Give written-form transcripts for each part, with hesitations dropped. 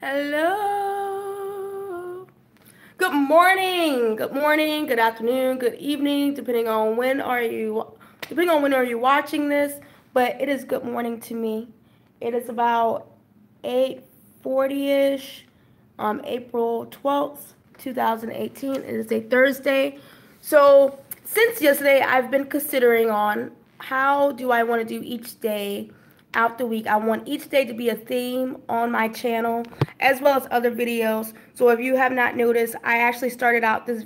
Hello. Good morning. Good morning. Good afternoon. Good evening, depending on when are you watching this. But it is good morning to me. It is about 8:40ish, April 12th, 2018. It is a Thursday. So since yesterday, I've been considering on how do I want to do each day out the week. I want each day to be a theme on my channel as well as other videos. So if you have not noticed, I actually started out this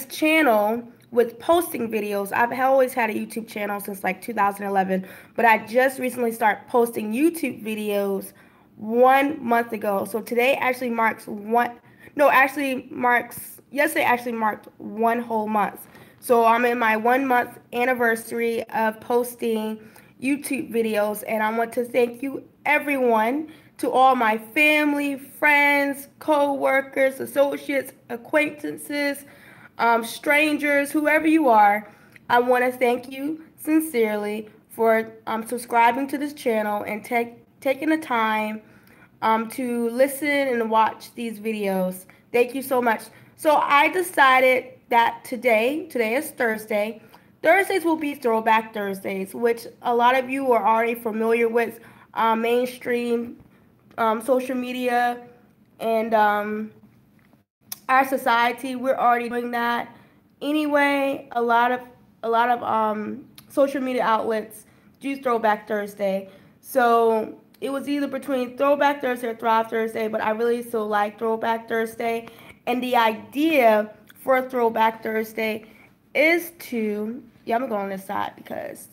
channel with posting videos. I've always had a YouTube channel since like 2011, but I just recently started posting YouTube videos 1 month ago. So today actually marks yesterday actually marked 1 whole month. So I'm in my 1 month anniversary of posting YouTube videos, and I want to thank you everyone, to all my family, friends, co-workers, associates, acquaintances, strangers, whoever you are. I want to thank you sincerely for subscribing to this channel and taking the time to listen and watch these videos. Thank you so much. So I decided that today is Thursday. Thursdays will be Throwback Thursdays, which a lot of you are already familiar with, mainstream social media and our society. We're already doing that anyway. A lot of social media outlets do Throwback Thursday. So it was either between Throwback Thursday or Thrive Thursday, but I really still like Throwback Thursday. And the idea for Throwback Thursday is to, yeah, I'm gonna go on this side because,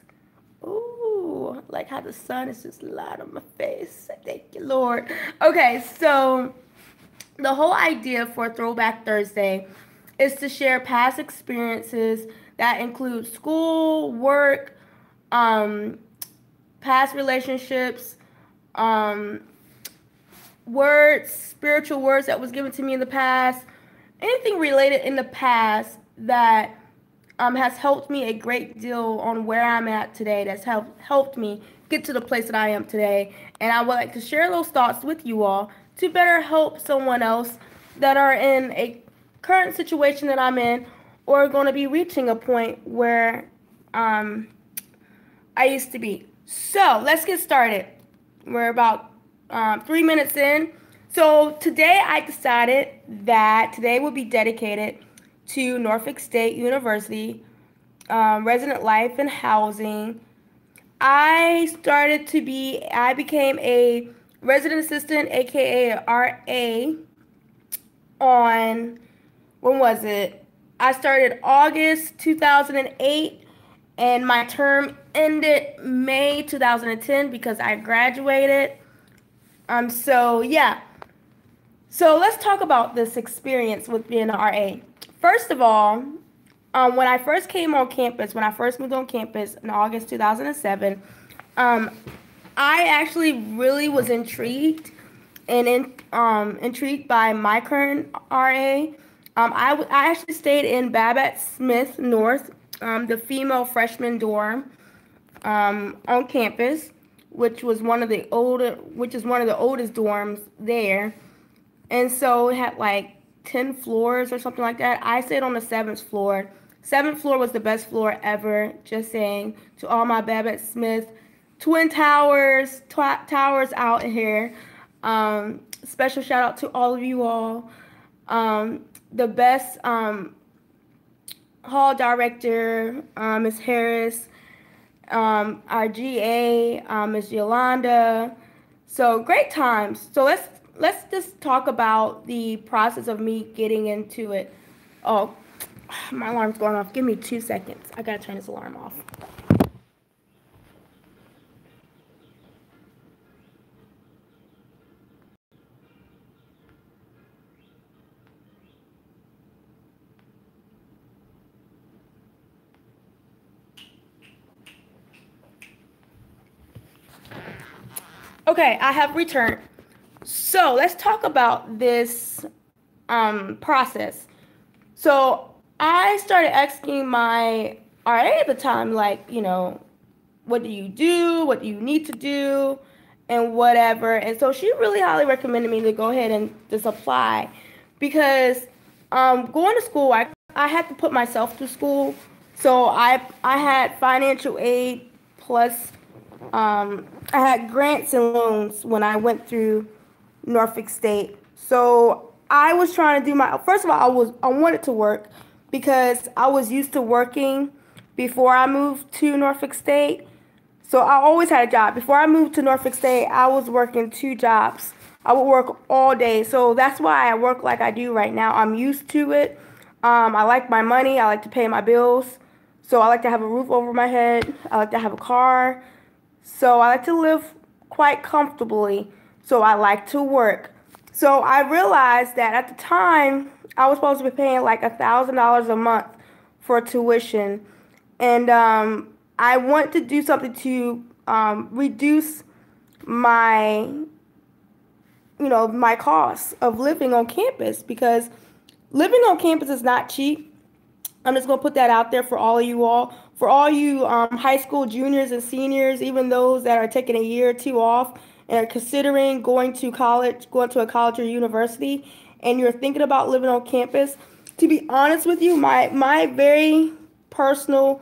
ooh, like how the sun is just light on my face. Thank you, Lord. Okay, so the whole idea for Throwback Thursday is to share past experiences that include school, work, past relationships, um, words, spiritual words that was given to me in the past, anything related in the past that has helped me a great deal on where I'm at today, that's helped me get to the place that I am today. And I would like to share those thoughts with you all to better help someone else that are in a current situation that I'm in, or going to be reaching a point where I used to be. So let's get started. We're about 3 minutes in. So today I decided that today will be dedicated to Norfolk State University, resident life and housing. I became a resident assistant, aka RA, on, when was it? I started August 2008, and my term ended May 2010 because I graduated. So yeah. So let's talk about this experience with being an RA. First of all, when I first moved on campus in August 2007, I actually really was intrigued intrigued by my current RA. I actually stayed in Babbit Smith North, the female freshman dorm on campus, which is one of the oldest dorms there. And so it had like 10 floors or something like that. I stayed on the 7th floor. 7th floor was the best floor ever. Just saying to all my Babbit Smith twin towers out here. Special shout out to all of you all. The best hall director, Ms. Harris, our GA, Ms. Yolanda. So great times. So let's just talk about the process of me getting into it. Oh, my alarm's going off. Give me 2 seconds. I gotta turn this alarm off. Okay, I have returned. So let's talk about this process. So I started asking my RA at the time, like, what do you do? What do you need to do? and whatever. And so she really highly recommended me to go ahead and just apply because going to school, I had to put myself through school. So I had financial aid plus I had grants and loans when I went through Norfolk State. So I was trying to do my first of all I wanted to work because I was used to working before I moved to Norfolk State. So I always had a job. Before I moved to Norfolk State, I was working 2 jobs. I would work all day. So that's why I work like I do right now. I'm used to it. I like my money. I like to pay my bills. So I like to have a roof over my head. I like to have a car. So I like to live quite comfortably. So I like to work. So I realized that at the time, I was supposed to be paying like $1,000 a month for tuition. And I want to do something to reduce my, my costs of living on campus because living on campus is not cheap. I'm just going to put that out there for all of you all. For all you high school juniors and seniors, even those that are taking a year or two off and are considering going to college, going to a college or university, and you're thinking about living on campus, to be honest with you, my very personal,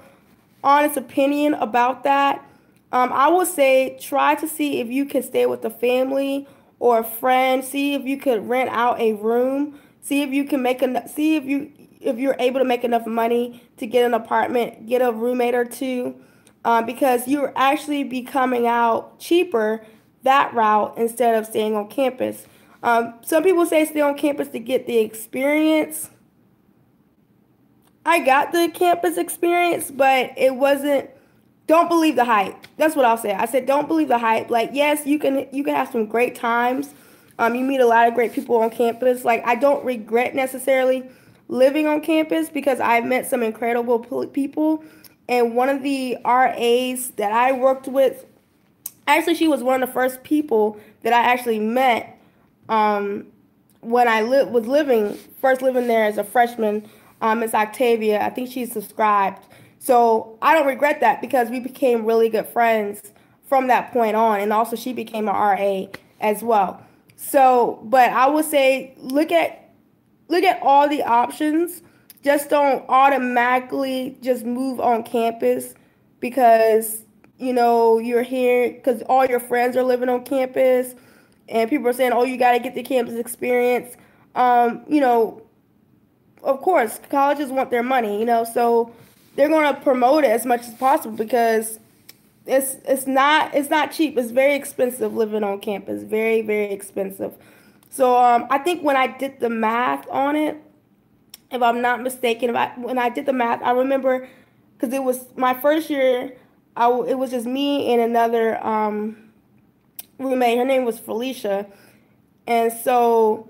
honest opinion about that, I would say try to see if you can stay with a family or a friend. See if you could rent out a room. See if you can see if you're able to make enough money to get an apartment, get a roommate or two, because you're actually be coming out cheaper that route instead of staying on campus. Some people say stay on campus to get the experience. I got the campus experience, but it wasn't. Don't believe the hype. That's what I'll say. I said don't believe the hype. Like yes, you can have some great times. You meet a lot of great people on campus. Like I don't regret necessarily living on campus because I've met some incredible people. And one of the RAs that I worked with, actually she was one of the first people that I actually met when I was first living there as a freshman. Miss Octavia, I think she's subscribed. So I don't regret that because we became really good friends from that point on. And also she became an RA as well. So, but I would say look at all the options. Just don't automatically just move on campus because, you're here because all your friends are living on campus and people are saying, oh, you got to get the campus experience. Of course, colleges want their money, so they're going to promote it as much as possible because it's not cheap. It's very expensive living on campus. Very, very expensive. So I think when I did the math on it, if I'm not mistaken, when I did the math, I remember because it was my first year. It was just me and another roommate. Her name was Felicia, and so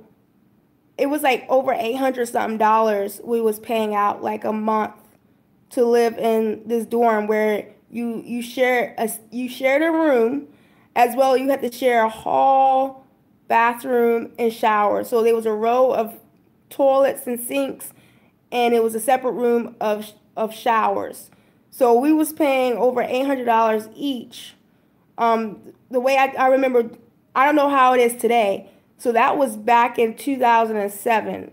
it was like over $800 something we was paying out like a month to live in this dorm where you shared a room, as well you had to share a hall, bathroom, and shower. So there was a row of toilets and sinks, and it was a separate room of showers. So we was paying over $800 each. The way I remember, I don't know how it is today. So that was back in 2007.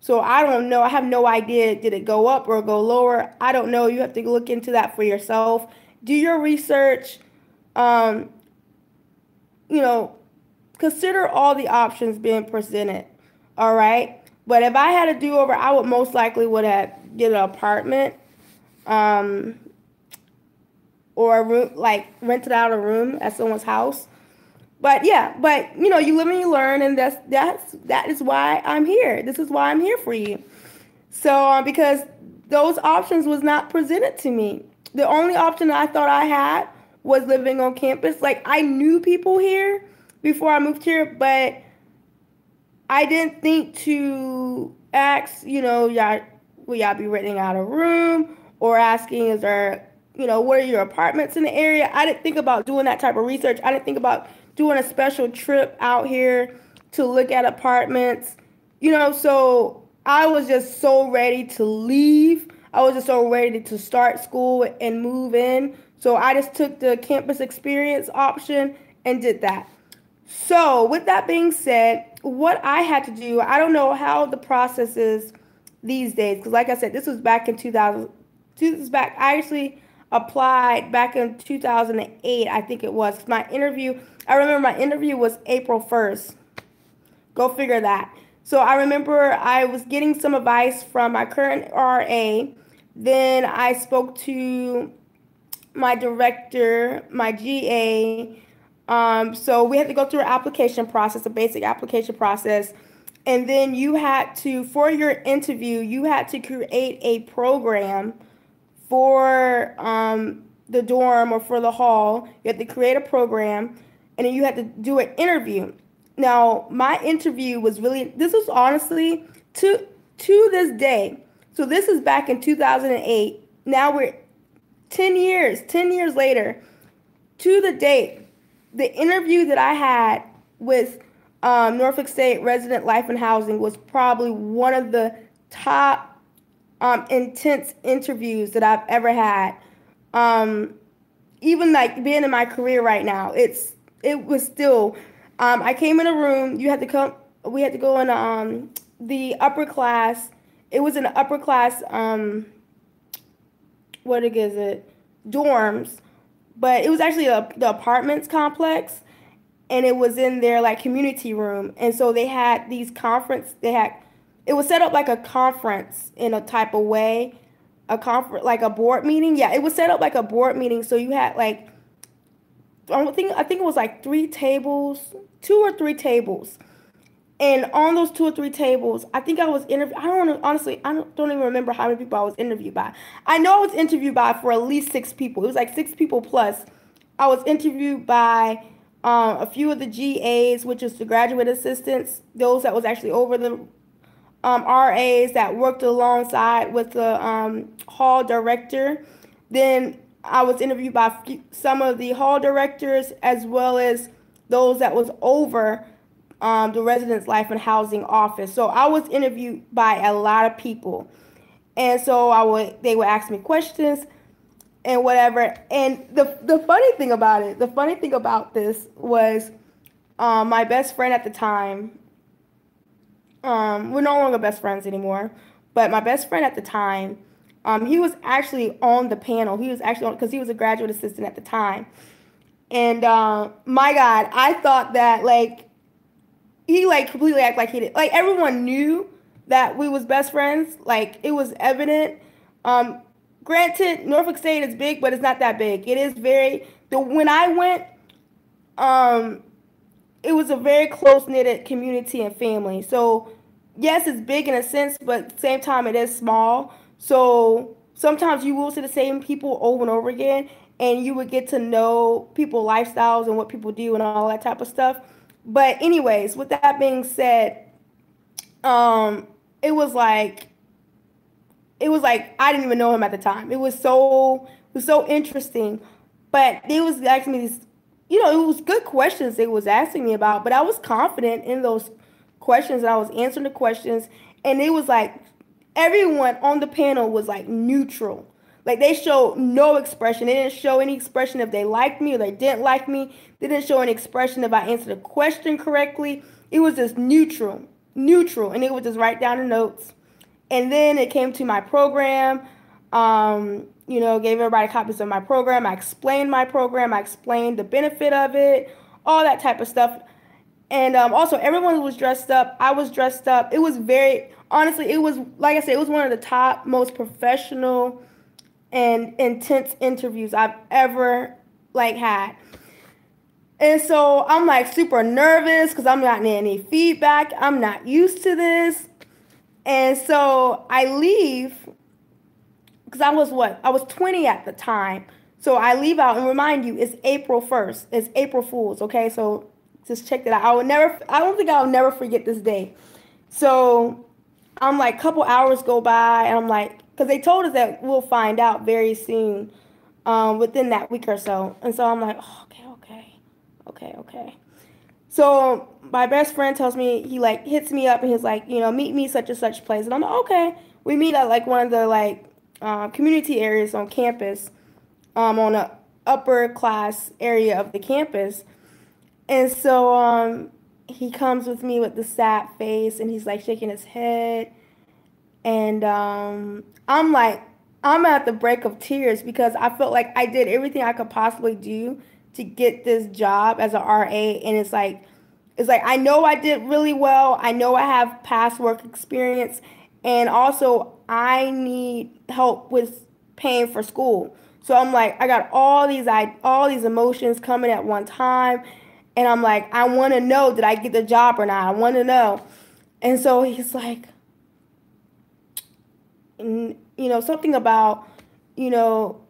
So I don't know. I have no idea. Did it go up or go lower? I don't know. You have to look into that for yourself. Do your research. Consider all the options being presented. All right. But if I had a do-over, I would most likely would have get an apartment, or a room, like rented out a room at someone's house. But yeah, you live and you learn, and that is why I'm here. This is why I'm here for you. So because those options was not presented to me. The only option I thought I had was living on campus. Like I knew people here before I moved here, but I didn't think to ask, will y'all be renting out a room, or asking, is there, what are your apartments in the area? I didn't think about doing that type of research. I didn't think about doing a special trip out here to look at apartments, so I was just so ready to leave. I was just so ready to start school and move in. So I just took the campus experience option and did that. So with that being said, what I had to do, I don't know how the process is these days, because like I said, this was back in 2000. This is back. I actually applied back in 2008, I think it was. My interview, I remember my interview was April 1st. Go figure that. So I remember I was getting some advice from my current RA. Then I spoke to my director, my GA. So we had to go through an application process, a basic application process. And then you had to, for your interview, you had to create a program for the dorm or for the hall. You had to create a program, and then you had to do an interview. Now, my interview was really, this was honestly, to this day, so this is back in 2008. Now we're 10 years later, to the date, the interview that I had with Norfolk State Resident Life and Housing was probably one of the top intense interviews that I've ever had. Even like being in my career right now, it was still. I came in a room. We had to go in the upper class. It was in the upper class. What is it? Dorms, but it was actually the apartments complex, and it was in their like community room. And so they had these conference. It was set up like a conference in a type of way, a conference like a board meeting. Yeah, it was set up like a board meeting. So you had like, I think it was like 2 or 3 tables. And on those 2 or 3 tables, I think I was interviewed. I don't even remember how many people I was interviewed by. I know I was interviewed by for at least 6 people. It was like 6 people plus. I was interviewed by a few of the GAs, which is the graduate assistants, those that was actually over the RAs that worked alongside with the hall director. Then I was interviewed by some of the hall directors, as well as those that was over the residence life and housing office. So I was interviewed by a lot of people, and so they would ask me questions and whatever. And the funny thing about this was my best friend at the time. We're no longer best friends anymore, but my best friend at the time, he was actually on the panel. He was actually on, because he was a graduate assistant at the time. And my God, I thought that like he like completely acted like he did. Like everyone knew that we was best friends. Like it was evident. Granted, Norfolk State is big, but it's not that big. It is when I went, it was a very close-knit community and family. So yes, it's big in a sense, but at the same time it is small. So sometimes you will see the same people over and over again, and you would get to know people's lifestyles and what people do and all that type of stuff. But anyways, with that being said, it was like I didn't even know him at the time. It was so interesting. But they was asking me these, it was good questions they was asking me about, but I was confident in those questions, and I was answering the questions, and it was like everyone on the panel was like neutral. Like they showed no expression. They didn't show any expression if they liked me or they didn't like me. They didn't show any expression if I answered a question correctly. It was just neutral, and it would just write down the notes. And then it came to my program. Gave everybody copies of my program. I explained my program. I explained the benefit of it, all that type of stuff. And also, everyone was dressed up. I was dressed up. It was honestly, it was, like I said, it was one of the top, most professional and intense interviews I've ever had. And so I'm like super nervous because I'm not getting any feedback. I'm not used to this. And so I leave because I was 20 at the time. So I leave out, and remind you, it's April 1st. It's April Fool's, okay? So just check that out. I don't think I'll never forget this day. So I'm like, a couple hours go by, and I'm like, because they told us that we'll find out very soon, within that week or so. And so I'm like, oh, okay. So my best friend tells me, he like hits me up, and he's like, meet me such and such place. And I'm like, okay. We meet at like one of the community areas on campus, on the upper class area of the campus. And so he comes with me with the sad face, and he's like shaking his head, and I'm like, I'm at the break of tears because I felt like I did everything I could possibly do to get this job as a RA, and it's like I know I did really well. I know I have past work experience, and also I need help with paying for school. So I'm like, I got all these emotions coming at one time, and I'm like, I want to know, did I get the job or not? I want to know. And so he's like, something about, you know,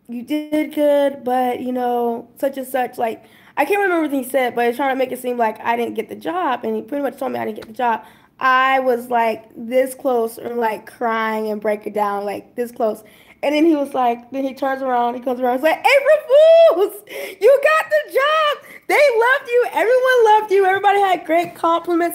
you did good, but such and such. Like, I can't remember what he said, but he's trying to make it seem like I didn't get the job, and he pretty much told me I didn't get the job. I was like this close, or like crying and breaking down, like this close. And then he was like, then he turns around, he comes around, he's like, April Fools, you got the job. They loved you. Everyone loved you. Everybody had great compliments